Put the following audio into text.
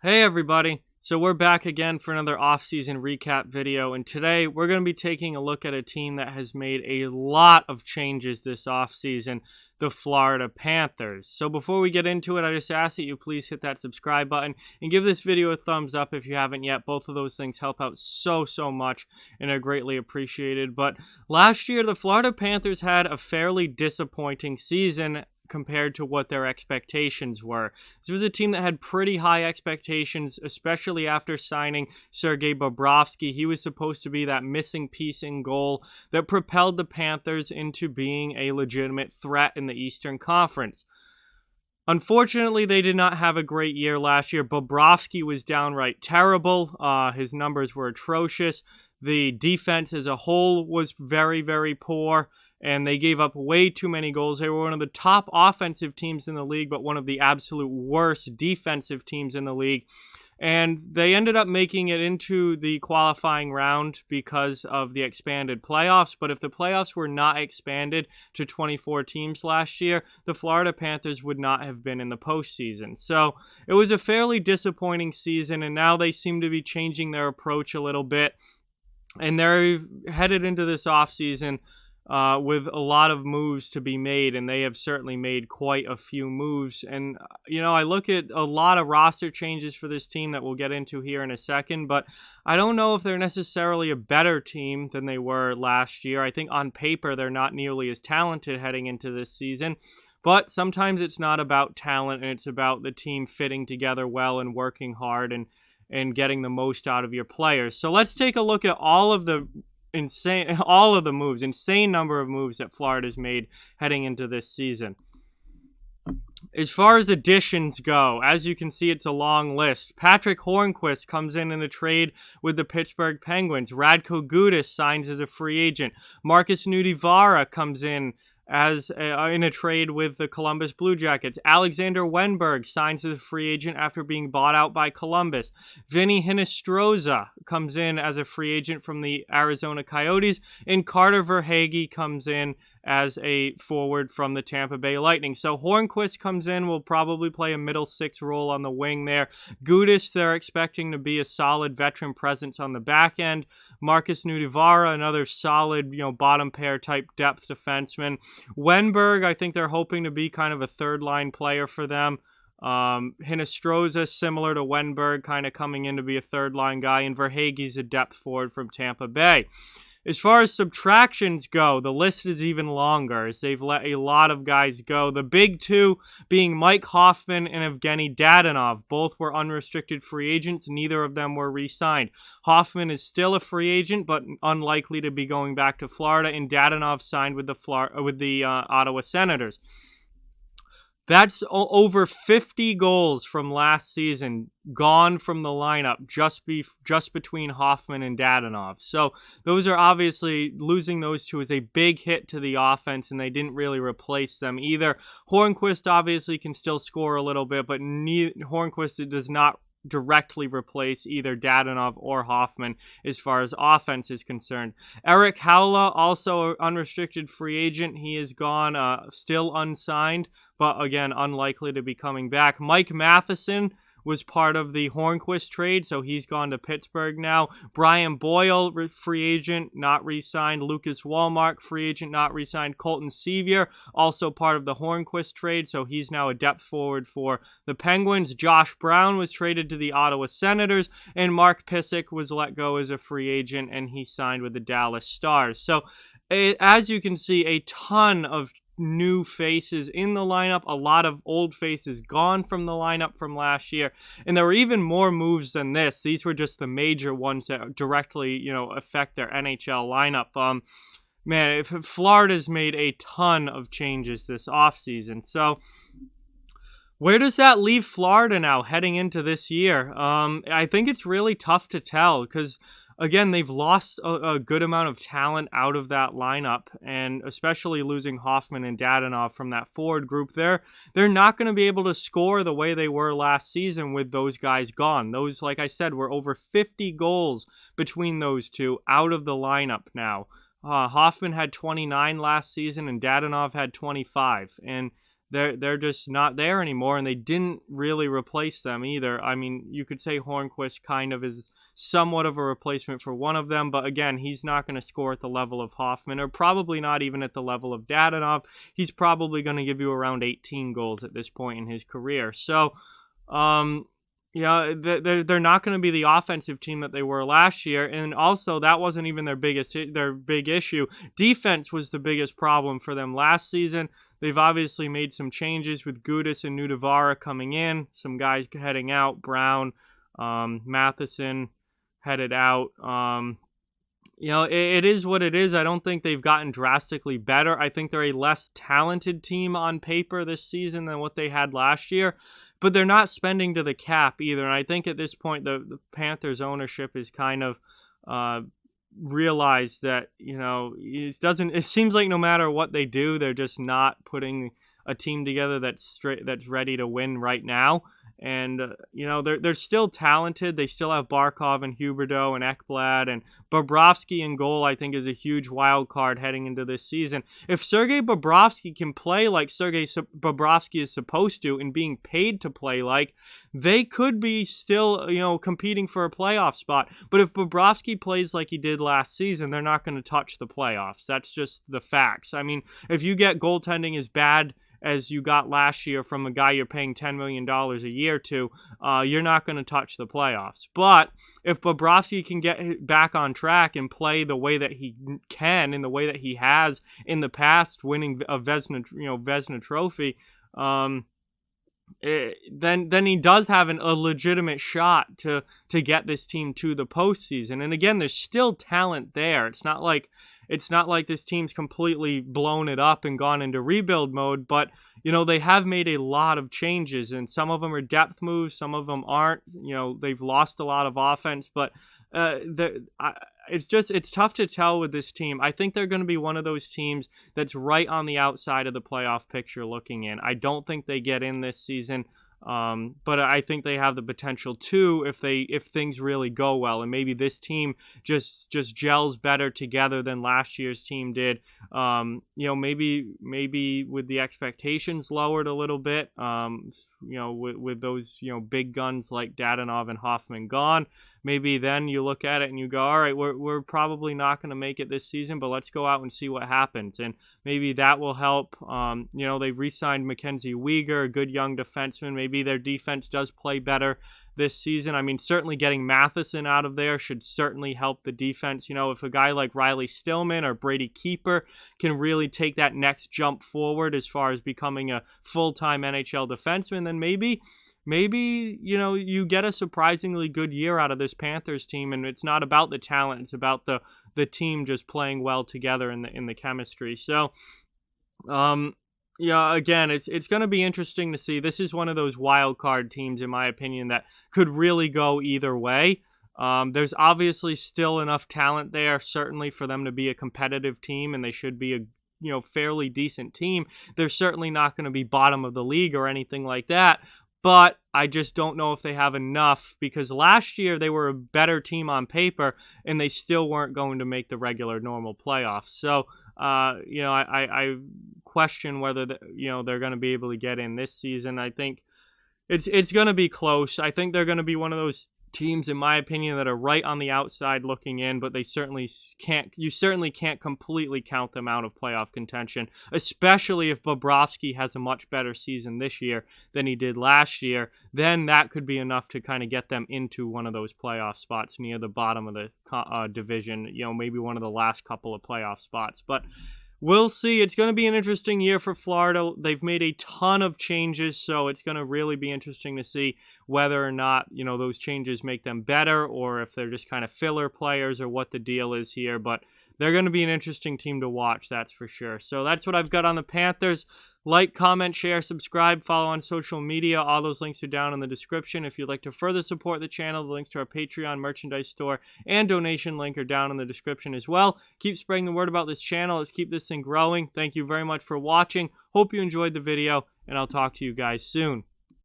Hey everybody, so we're back again for another off-season recap video, and today we're going to be taking a look at a team that has made a lot of changes this off-season, the Florida Panthers. So before we get into it, I just ask that you please hit that subscribe button and give this video a thumbs up if you haven't yet. Both of those things help out so much and are greatly appreciated. But last year, the Florida Panthers had a fairly disappointing season compared to what their expectations were. This was a team that had pretty high expectations, especially after signing Sergei Bobrovsky. He was supposed to be that missing piece in goal that propelled the Panthers into being a legitimate threat in the Eastern Conference. Unfortunately, they did not have a great year last year. Bobrovsky was downright terrible. His numbers were atrocious. The defense as a whole was very poor, and they gave up way too many goals. They were one of the top offensive teams in the league, but one of the absolute worst defensive teams in the league. And they ended up making it into the qualifying round because of the expanded playoffs. But if the playoffs were not expanded to 24 teams last year, the Florida Panthers would not have been in the postseason. So it was a fairly disappointing season, and now they seem to be changing their approach a little bit. And they're headed into this offseason with a lot of moves to be made, and they have certainly made quite a few moves. And, I look at a lot of roster changes for this team that we'll get into here in a second, but I don't know if they're necessarily a better team than they were last year. I think on paper they're not nearly as talented heading into this season, but sometimes it's not about talent, and it's about the team fitting together well and working hard and getting the most out of your players. So let's take a look at all of the insane number of moves that Florida's made heading into this season. As far as additions go, as you can see, it's a long list. Patrick Hornqvist comes in a trade with the Pittsburgh Penguins. Radko Gudas signs as a free agent. Marcus Nudivara comes in a trade with the Columbus Blue Jackets. Alexander Wenberg signs as a free agent after being bought out by Columbus. Vinny Hinostroza comes in as a free agent from the Arizona Coyotes, and Carter Verhaeghe comes in as a forward from the Tampa Bay Lightning. So Hornqvist comes in, will probably play a middle six role on the wing there. Gudas, they're expecting to be a solid veteran presence on the back end. Marcus Nudivara, another solid, bottom pair type depth defenseman. Wenberg, I think they're hoping to be kind of a third line player for them. Hinostroza, similar to Wenberg, kind of coming in to be a third line guy, and Verhaeghe's a depth forward from Tampa Bay. As far as subtractions go, the list is even longer as they've let a lot of guys go. The big two being Mike Hoffman and Evgeny Dadonov. Both were unrestricted free agents. Neither of them were re-signed. Hoffman is still a free agent, but unlikely to be going back to Florida, and Dadonov signed with the Ottawa Senators. That's over 50 goals from last season gone from the lineup just between Hoffman and Dadonov. So those are obviously, losing those two is a big hit to the offense, and they didn't really replace them either. Hornqvist obviously can still score a little bit, but Hornqvist does not directly replace either Dadonov or Hoffman as far as offense is concerned. Eric Haula, also an unrestricted free agent. He is gone, still unsigned, but again, unlikely to be coming back. Mike Matheson was part of the Hornqvist trade, so he's gone to Pittsburgh now. Brian Boyle, free agent, not re-signed. Lucas Wallmark, free agent, not re-signed. Colton Sevier, also part of the Hornqvist trade, so he's now a depth forward for the Penguins. Josh Brown was traded to the Ottawa Senators, and Mark Pysyk was let go as a free agent, and he signed with the Dallas Stars. So, as you can see, a ton of new faces in the lineup, a lot of old faces gone from the lineup from last year, and there were even more moves than this. These were just the major ones that directly, affect their NHL lineup. Florida's made a ton of changes this offseason. So where does that leave Florida now heading into this year? I think it's really tough to tell because, again, they've lost a good amount of talent out of that lineup, and especially losing Hoffman and Dadonov from that forward group. They're not going to be able to score the way they were last season with those guys gone. Those, like I said, were over 50 goals between those two out of the lineup now. Hoffman had 29 last season, and Dadonov had 25, and they're just not there anymore, and they didn't really replace them either. I mean, you could say Hornquist kind of is somewhat of a replacement for one of them, but again, he's not going to score at the level of Hoffman, or probably not even at the level of Dadonov. He's probably going to give you around 18 goals at this point in his career. So, yeah, they're not going to be the offensive team that they were last year, and also that wasn't even their big issue. Defense was the biggest problem for them last season. They've obviously made some changes with Gudis and Nudavara coming in, some guys heading out, Brown, Matheson headed out. It is what it is. I don't think they've gotten drastically better. I think they're a less talented team on paper this season than what they had last year, but they're not spending to the cap either. And I think at this point, the Panthers ownership is kind of realized that, it seems like no matter what they do, they're just not putting a team together that's ready to win right now. And, they're still talented. They still have Barkov and Huberdeau and Ekblad, and Bobrovsky in goal, I think, is a huge wild card heading into this season. If Sergei Bobrovsky can play like Sergei Bobrovsky is supposed to and being paid to play like, they could be still, competing for a playoff spot. But if Bobrovsky plays like he did last season, they're not going to touch the playoffs. That's just the facts. I mean, if you get goaltending as bad as you got last year from a guy you're paying $10 million a year to, you're not going to touch the playoffs. But if Bobrovsky can get back on track and play the way that he can, in the way that he has in the past, winning a Vezina Trophy, then he does have a legitimate shot to get this team to the postseason. And again, there's still talent there. It's not like this team's completely blown it up and gone into rebuild mode, but, they have made a lot of changes, and some of them are depth moves, some of them aren't. They've lost a lot of offense, but it's tough to tell with this team. I think they're going to be one of those teams that's right on the outside of the playoff picture looking in. I don't think they get in this season. But I think they have the potential to if things really go well, and maybe this team just gels better together than last year's team did. Maybe with the expectations lowered a little bit. With those big guns like Dadonov and Hoffman gone, maybe then you look at it and you go, all right, we're probably not going to make it this season, but let's go out and see what happens. And maybe that will help. They've re-signed Mackenzie Weegar, a good young defenseman. Maybe their defense does play better this season. I mean, certainly getting Matheson out of there should certainly help the defense. If a guy like Riley Stillman or Brady Keeper can really take that next jump forward as far as becoming a full-time NHL defenseman, then maybe you get a surprisingly good year out of this Panthers team. And it's not about the talent, it's about the team just playing well together in the chemistry. So again, it's going to be interesting to see. This is one of those wild card teams, in my opinion, that could really go either way. There's obviously still enough talent there, certainly, for them to be a competitive team, and they should be a fairly decent team. They're certainly not going to be bottom of the league or anything like that. But I just don't know if they have enough, because last year they were a better team on paper and they still weren't going to make the regular normal playoffs. So, I question whether they're going to be able to get in this season. I think it's going to be close. I think they're going to be one of those teams, in my opinion, that are right on the outside looking in, but you certainly can't completely count them out of playoff contention, especially if Bobrovsky has a much better season this year than he did last year. Then that could be enough to kind of get them into one of those playoff spots near the bottom of the division, maybe one of the last couple of playoff spots. But we'll see. It's going to be an interesting year for Florida. They've made a ton of changes, so it's going to really be interesting to see whether or not, those changes make them better, or if they're just kind of filler players, or what the deal is here. But they're going to be an interesting team to watch, that's for sure. So that's what I've got on the Panthers. Like, comment, share, subscribe, follow on social media. All those links are down in the description. If you'd like to further support the channel, the links to our Patreon merchandise store and donation link are down in the description as well. Keep spreading the word about this channel. Let's keep this thing growing. Thank you very much for watching. Hope you enjoyed the video, and I'll talk to you guys soon.